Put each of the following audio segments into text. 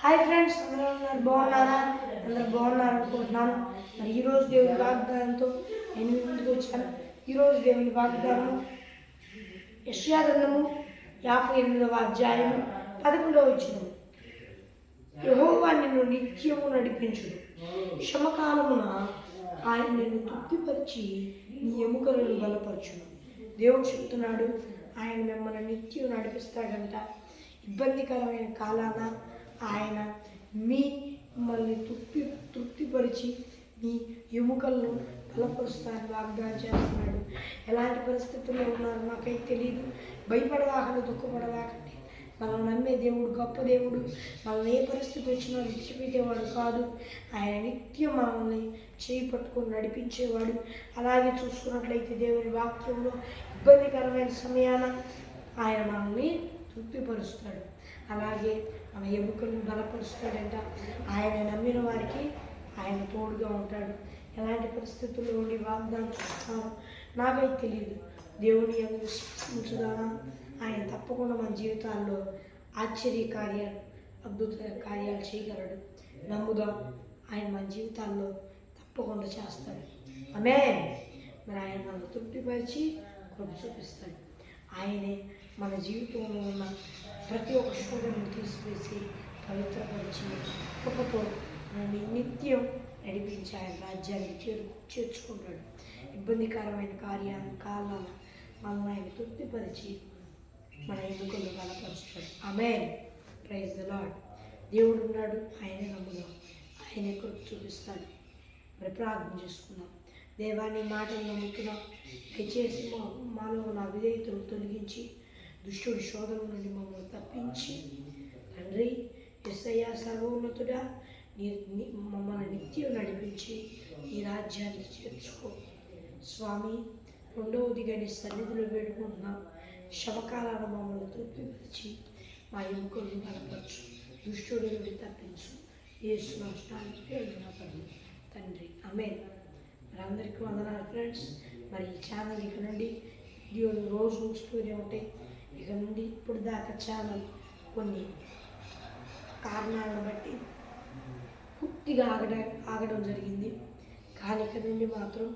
Hi friends, అందరూ ఉన్నారు బాగున్నారా? అందరూ బాగున్నారు అనుకుంటున్నాను. మరి ఈరోజు దేవుని వాగ్దానంతో నేను ముందుకు వచ్చాను. ఈరోజు దేవుని వాగ్దానం యెషయా గ్రంథము 58వ అధ్యాయము 11వ వచనం. యెహోవా నిన్ను నిత్యము నడిపించును, శ్రమకాలమున ఆయన నిన్ను తృప్తిపరిచి నీ ఎముకలను బలపరచును. దేవుడు చెప్తున్నాడు, ఆయన మిమ్మల్ని నిత్యం నడిపిస్తాడంట. ఇబ్బందికరమైన కాలాన ఆయన మిమ్మల్ని తృప్తిపరిచి మీ ఎముకలను బలపరుస్తానని వాగ్దానం చేస్తున్నాడు. ఎలాంటి పరిస్థితుల్లో ఉన్నారు నాకైతే తెలియదు. భయపడవాకండి, దుఃఖపడవాకండి. మనం నమ్మే దేవుడు గొప్ప దేవుడు. మనల్ని ఏ పరిస్థితి వచ్చినా విడిచిపెట్టేవాడు కాదు. ఆయన నిత్యం మనల్ని చేయి పట్టుకొని నడిపించేవాడు. అలాగే చూసుకున్నట్లయితే దేవుని వాక్యంలో ఇబ్బందికరమైన సమయాన ఆయన మనల్ని తృప్తిపరుస్తాడు. అలాగే మన ఎముకలను బలపరుస్తాడంట. ఆయన నమ్మిన వారికి ఆయన తోడుగా ఉంటాడు. ఎలాంటి పరిస్థితుల్లో ఉండి వాగ్దానం చూస్తారో నాకైతే తెలియదు. దేవుని యందు విశ్వసించుదామా? ఆయన తప్పకుండా మన జీవితాల్లో ఆశ్చర్య కార్యాలు, అద్భుత కార్యాలు చేయగలడు. నమ్ముదాం, ఆయన మన జీవితాల్లో తప్పకుండా చేస్తాడు. ఆమేన్. మరి ఆయన మనల్ని తృప్తిపరిచి కృప చూపిస్తాడు. ఆయనే మన జీవితంలో ఉన్న ప్రతి ఒక్క శోధనను తీసివేసి పవిత్రపరిచి కృపతో మనల్ని నిత్యం నడిపించి ఆయన రాజ్యానికి చేర్చుకుంటాడు. ఇబ్బందికరమైన కాలాల మనల్ని ఆయన తృప్తిపరిచి మన ఎముకలను బలపరుస్తాడు. ఆమేన్. Praise the lord. దేవుడు ఉన్నాడు, ఆయనే నమ్ముదాం, ఆయనే కృప చూపిస్తాడు. మరి ప్రార్థన చేసుకుందాం. దేవాన్ని మాటలు నమ్ముతున్నాం. దయచేసి మాలో ఉన్న అవిధేయతను తొలగించి దుష్టుడి శోధన నుండి మమ్మల్ని తప్పించి తండ్రి యేసయ్యా సర్వోన్నతుడా మమ్మల్ని నిత్యం నడిపించి ఈ రాజ్యానికి చేర్చుకో స్వామి. రెండవదిగా నీ సన్నిధిలో వేడుకుంటున్నాం. శవకాలాన్ని మమ్మల్ని తృప్తిపరిచి మా ఎముకలను బలపరచు, దుష్టుడి నుండి తప్పించు. యేసు నామమున వేడుకుంటున్నాను తండ్రి. ఆమేన్. మరి అందరికీ వందనాలు ఫ్రెండ్స్. మరి ఈ ఛానల్ ఇక నుండి వీడియోలు రోజు వస్తూనే ఉంటాయి. ఇక నుండి ఇప్పుడు దాకా ఛానల్ కొన్ని కారణాలను బట్టి పూర్తిగా ఆగడం జరిగింది. కానీ ఇక నుండి మాత్రం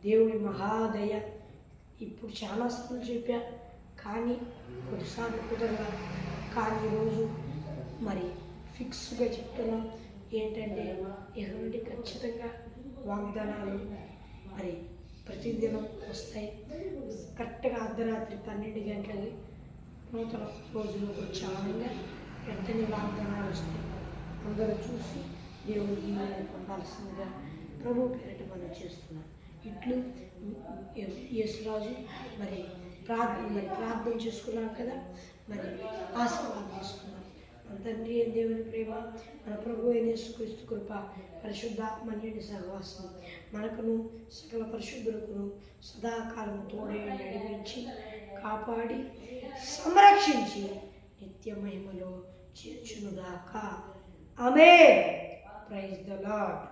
దేవుడి మహాదయ. ఇప్పుడు చాలాసార్లు చెప్పా, కానీ కొన్నిసార్లు కుదరగా. కానీ ఈరోజు మరి ఫిక్స్గా చెప్తున్నాం ఏంటంటే, ఇక నుండి ఖచ్చితంగా వాగ్దానాలు మరి ప్రతిదినం వస్తాయి. కరెక్ట్గా అర్ధరాత్రి 12 గంటలకి నూతన రోజులోకి వచ్చామని వెంటనే వాగ్దానాలు వస్తాయి. అందరూ చూసి దేవుడు ఈమెను పొందాల్సిందిగా ప్రభు పేరిట మనం చేస్తున్నాం. ఇట్లు యేసురాజు మరి ప్రార్థన చేసుకున్నాం కదా, మరి ఆశీర్వాదం తీసుకున్నాం. మన తండ్రి దేవుని ప్రేమ, మన ప్రభు అయిన యేసుక్రీస్తు కృప, పరిశుద్ధాత్మన్యుని సహవాసం మనకును సకల పరిశుద్ధులకును సదాకాలం తోడే నడిపించి కాపాడి సంరక్షించి నిత్య మహిమలో చేర్చునుగాక. ఆమేన్. Praise the lord.